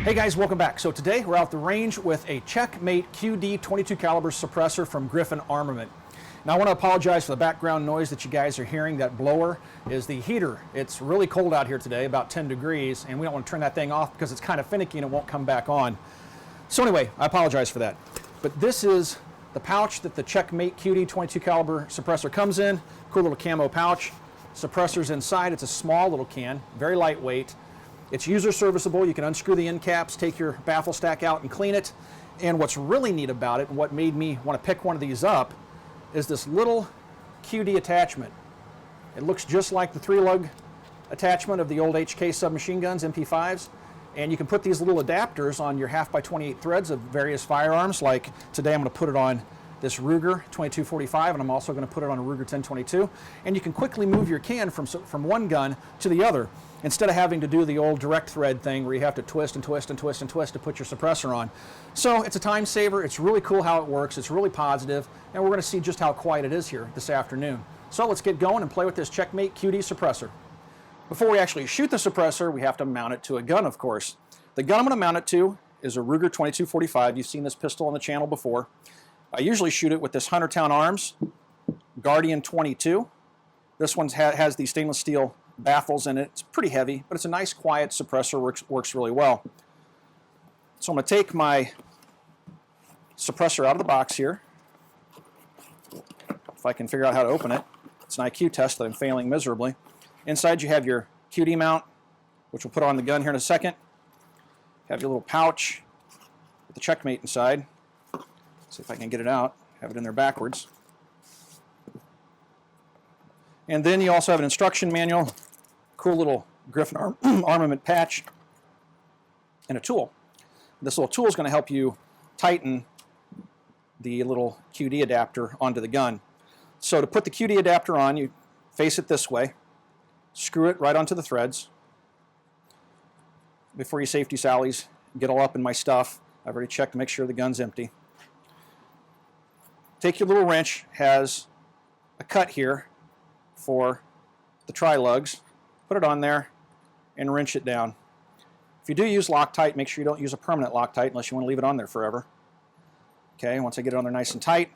Hey guys, welcome back. So today we're out the range with a Checkmate QD 22 caliber suppressor from Griffin Armament. Now I want to apologize for the background noise that you guys are hearing. That blower is the heater. It's really cold out here today, about 10 degrees, and we don't want to turn that thing off because it's kind of finicky and it won't come back on. So anyway, I apologize for that. But this is the pouch that the Checkmate QD 22 caliber suppressor comes in. Cool little camo pouch. Suppressor's inside. It's a small little can, very lightweight. It's user serviceable. You can unscrew the end caps, take your baffle stack out and clean it. And what's really neat about it, and what made me want to pick one of these up, is this little QD attachment. It looks just like the 3-lug attachment of the old HK submachine guns, MP5s. And you can put these little adapters on your 1/2x28 threads of various firearms. Like today I'm going to put it on this Ruger 2245, and I'm also going to put it on a Ruger 1022. And you can quickly move your can from one gun to the other, instead of having to do the old direct thread thing where you have to twist and twist and twist and twist to put your suppressor on. So it's a time saver. It's really cool how it works. It's really positive, and we're going to see just how quiet it is here this afternoon. So let's get going and play with this Checkmate QD suppressor. Before we actually shoot the suppressor, we have to mount it to a gun, of course. The gun I'm going to mount it to is a Ruger 2245. You've seen this pistol on the channel before. I usually shoot it with this Huntertown Arms Guardian 22. This one has these stainless steel baffles in it. It's pretty heavy, but it's a nice, quiet suppressor. Works really well. So I'm going to take my suppressor out of the box here. If I can figure out how to open it. It's an IQ test that I'm failing miserably. Inside you have your QD mount, which we'll put on the gun here in a second. You have your little pouch with the Checkmate inside. See if I can get it out. Have it in there backwards. And then you also have an instruction manual, cool little Griffin Armament patch, and a tool. This little tool is going to help you tighten the little QD adapter onto the gun. So to put the QD adapter on, you face it this way, screw it right onto the threads. Before you safety sallies, get all up in my stuff. I've already checked to make sure the gun's empty. Take your little wrench, has a cut here for the tri-lugs. Put it on there and wrench it down. If you do use Loctite, make sure you don't use a permanent Loctite unless you want to leave it on there forever. Okay, once I get it on there nice and tight,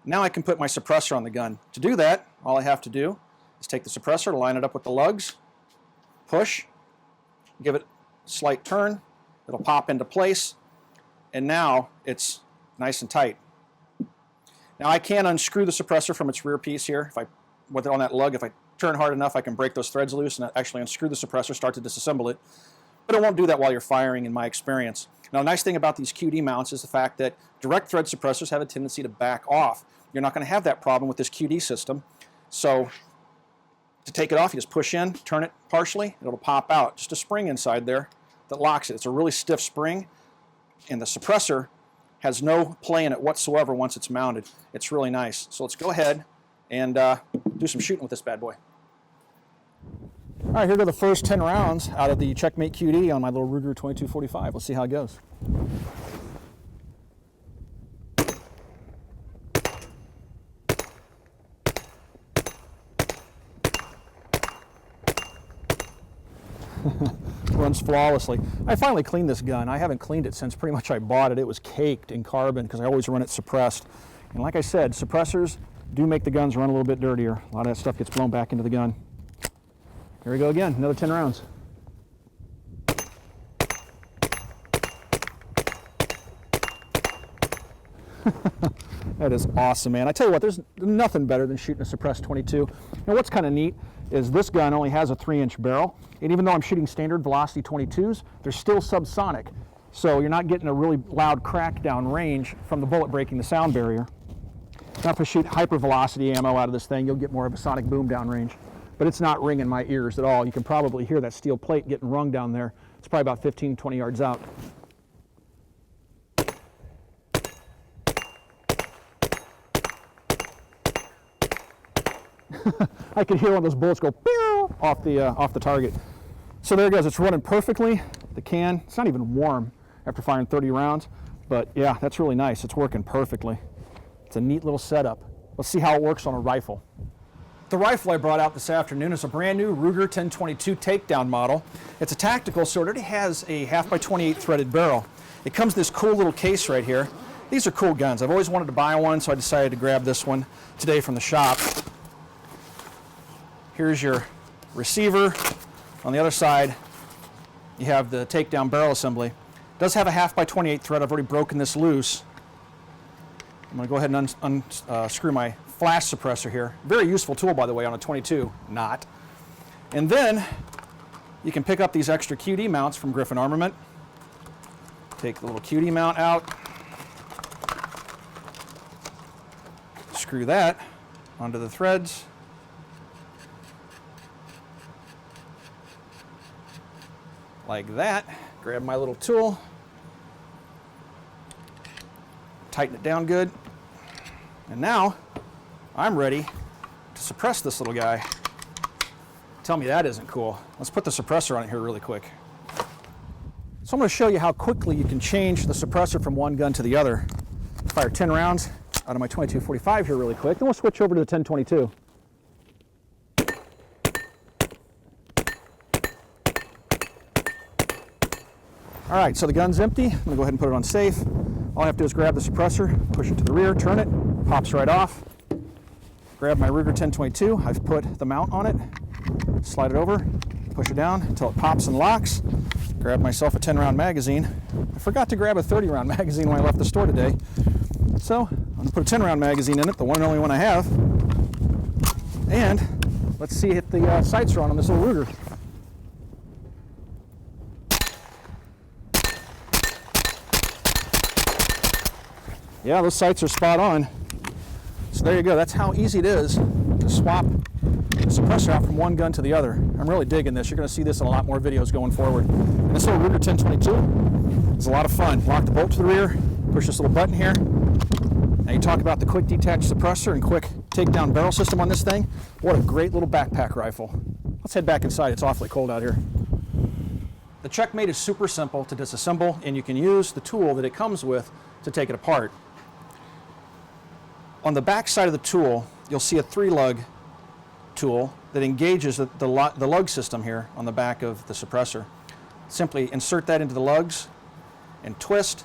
now I can put my suppressor on the gun. To do that, all I have to do is take the suppressor, line it up with the lugs, push, give it a slight turn, it'll pop into place, and now it's nice and tight. Now I can unscrew the suppressor from its rear piece here. With it on that lug, if I turn hard enough, I can break those threads loose and actually unscrew the suppressor, start to disassemble it. But it won't do that while you're firing, in my experience. Now, the nice thing about these QD mounts is the fact that direct thread suppressors have a tendency to back off. You're not going to have that problem with this QD system. So to take it off, you just push in, turn it partially, it'll pop out. Just a spring inside there that locks it. It's a really stiff spring, and the suppressor has no play in it whatsoever once it's mounted. It's really nice. So let's go ahead and do some shooting with this bad boy. All right, here go the first 10 rounds out of the Checkmate QD on my little Ruger 2245. Let's see how it goes. Runs flawlessly. I finally cleaned this gun. I haven't cleaned it since pretty much I bought it. It was caked in carbon because I always run it suppressed. And like I said, suppressors do make the guns run a little bit dirtier. A lot of that stuff gets blown back into the gun. Here we go again, another 10 rounds. That is awesome, man. I tell you what, there's nothing better than shooting a suppressed 22. Now what's kind of neat is this gun only has a 3-inch barrel, and even though I'm shooting standard velocity 22s, they're still subsonic. So you're not getting a really loud crack down range from the bullet breaking the sound barrier. Now if I shoot hypervelocity ammo out of this thing, you'll get more of a sonic boom down range. But it's not ringing my ears at all. You can probably hear that steel plate getting rung down there. It's probably about 15, 20 yards out. I could hear one of those bullets go pew off the target. So there it goes. It's running perfectly. The can, it's not even warm after firing 30 rounds, but yeah, that's really nice. It's working perfectly. It's a neat little setup. Let's see how it works on a rifle. The rifle I brought out this afternoon is a brand new Ruger 1022 takedown model. It's a tactical, so it already has a 1/2x28 threaded barrel. It comes in this cool little case right here. These are cool guns. I've always wanted to buy one, so I decided to grab this one today from the shop. Here's your receiver. On the other side, you have the takedown barrel assembly. It does have a 1/2x28 thread. I've already broken this loose. I'm going to go ahead and unscrew my flash suppressor here. Very useful tool, by the way, on a 22, not. And then you can pick up these extra QD mounts from Griffin Armament. Take the little QD mount out. Screw that onto the threads. Like that. Grab my little tool. Tighten it down good. And now I'm ready to suppress this little guy. Tell me that isn't cool. Let's put the suppressor on it here really quick. So I'm going to show you how quickly you can change the suppressor from one gun to the other. Fire 10 rounds out of my 22-45 here really quick. Then we'll switch over to the 10-22. All right, so the gun's empty. I'm going to go ahead and put it on safe. All I have to do is grab the suppressor, push it to the rear, turn it, pops right off. Grab my Ruger 1022. I've put the mount on it. Slide it over, push it down until it pops and locks. Grab myself a 10-round magazine. I forgot to grab a 30-round magazine when I left the store today. So I'm going to put a 10-round magazine in it, the one and only one I have. And let's see if the sights are on this little Ruger. Yeah, those sights are spot on. So there you go. That's how easy it is to swap the suppressor out from one gun to the other. I'm really digging this. You're going to see this in a lot more videos going forward. And this little Ruger 1022 is a lot of fun. Lock the bolt to the rear, push this little button here. Now you talk about the quick detach suppressor and quick takedown barrel system on this thing. What a great little backpack rifle. Let's head back inside. It's awfully cold out here. The Checkmate is super simple to disassemble, and you can use the tool that it comes with to take it apart. On the back side of the tool, you'll see a 3-lug tool that engages the lug system here on the back of the suppressor. Simply insert that into the lugs and twist,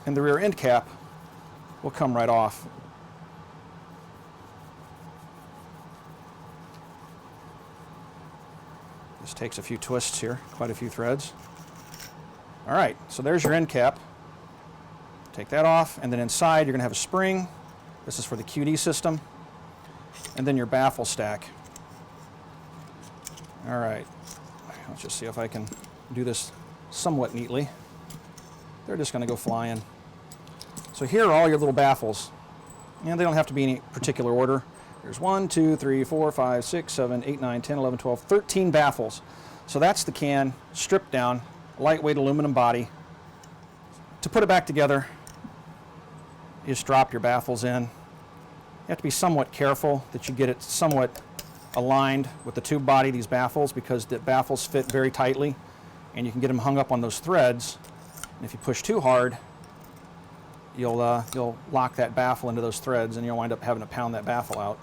and the rear end cap will come right off. This takes a few twists here, quite a few threads. All right, so there's your end cap. Take that off, and then inside you're going to have a spring. This is for the QD system. And then your baffle stack. All right, let's just see if I can do this somewhat neatly. They're just going to go flying. So here are all your little baffles. And they don't have to be in any particular order. There's 1, 2, 3, 4, 5, 6, 7, 8, 9, 10, 11, 12, 13 baffles. So that's the can, stripped down, lightweight aluminum body. To put it back together, you just drop your baffles in. You have to be somewhat careful that you get it somewhat aligned with the tube body, these baffles, because the baffles fit very tightly, and you can get them hung up on those threads. And if you push too hard, you'll lock that baffle into those threads, and you'll wind up having to pound that baffle out.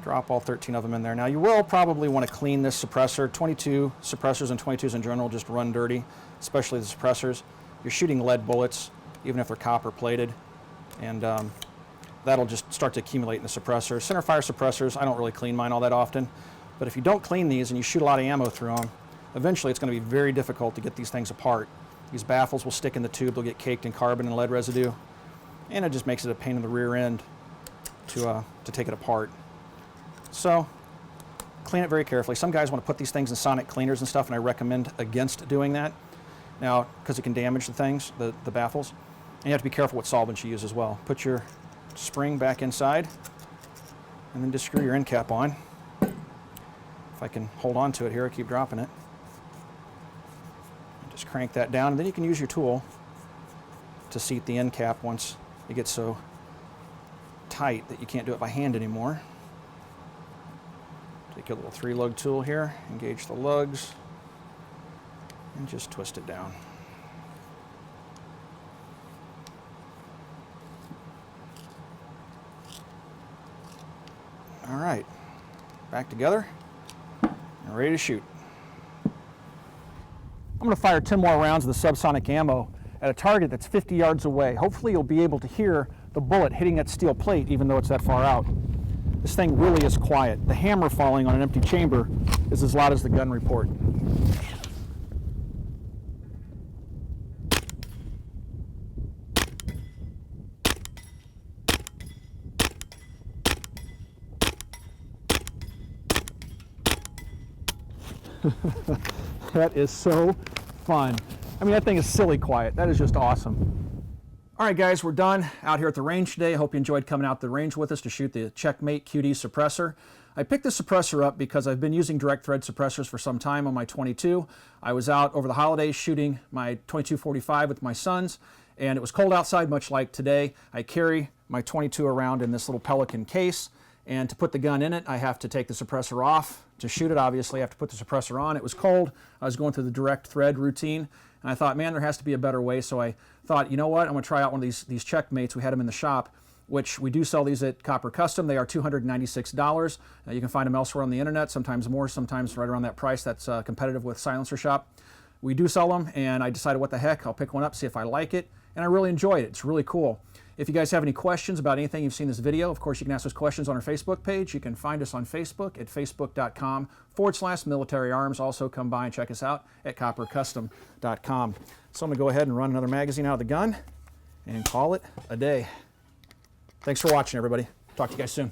Drop all 13 of them in there. Now you will probably want to clean this suppressor. 22 suppressors and 22s in general just run dirty, especially the suppressors. You're shooting lead bullets, even if they're copper plated, and that'll just start to accumulate in the suppressor. Center fire suppressors, I don't really clean mine all that often, but if you don't clean these and you shoot a lot of ammo through them, eventually it's going to be very difficult to get these things apart. These baffles will stick in the tube, they'll get caked in carbon and lead residue, and it just makes it a pain in the rear end to take it apart. So clean it very carefully. Some guys want to put these things in sonic cleaners and stuff, and I recommend against doing that. Now, because it can damage the things, the baffles. And you have to be careful what solvents you use as well. Put your spring back inside, and then just screw your end cap on. If I can hold on to it here, I keep dropping it. And just crank that down, and then you can use your tool to seat the end cap once it gets so tight that you can't do it by hand anymore. Take your little 3-lug tool here, engage the lugs, and just twist it down. back together, and ready to shoot. I'm going to fire 10 more rounds of the subsonic ammo at a target that's 50 yards away. Hopefully you'll be able to hear the bullet hitting that steel plate even though it's that far out. This thing really is quiet. The hammer falling on an empty chamber is as loud as the gun report. That is so fun. I mean, that thing is silly quiet. That is just awesome. All right, guys, we're done out here at the range today. I hope you enjoyed coming out to the range with us to shoot the Checkmate QD suppressor. I picked this suppressor up because I've been using direct thread suppressors for some time on my 22. I was out over the holidays shooting my 2245 with my sons, and it was cold outside, much like today. I carry my 22 around in this little Pelican case, and to put the gun in it, I have to take the suppressor off. To shoot it, obviously, I have to put the suppressor on. It was cold. I was going through the direct thread routine, and I thought, man, there has to be a better way. So I thought, you know what, I'm going to try out one of these Checkmates. We had them in the shop, which we do sell these at Copper Custom. They are $296. You can find them elsewhere on the internet, sometimes more, sometimes right around that price. That's competitive with Silencer Shop. We do sell them, and I decided, what the heck, I'll pick one up, see if I like it, and I really enjoyed it. It's really cool. If you guys have any questions about anything you've seen in this video, of course, you can ask those questions on our Facebook page. You can find us on Facebook at facebook.com/military arms. Also, come by and check us out at coppercustom.com. So I'm going to go ahead and run another magazine out of the gun and call it a day. Thanks for watching, everybody. Talk to you guys soon.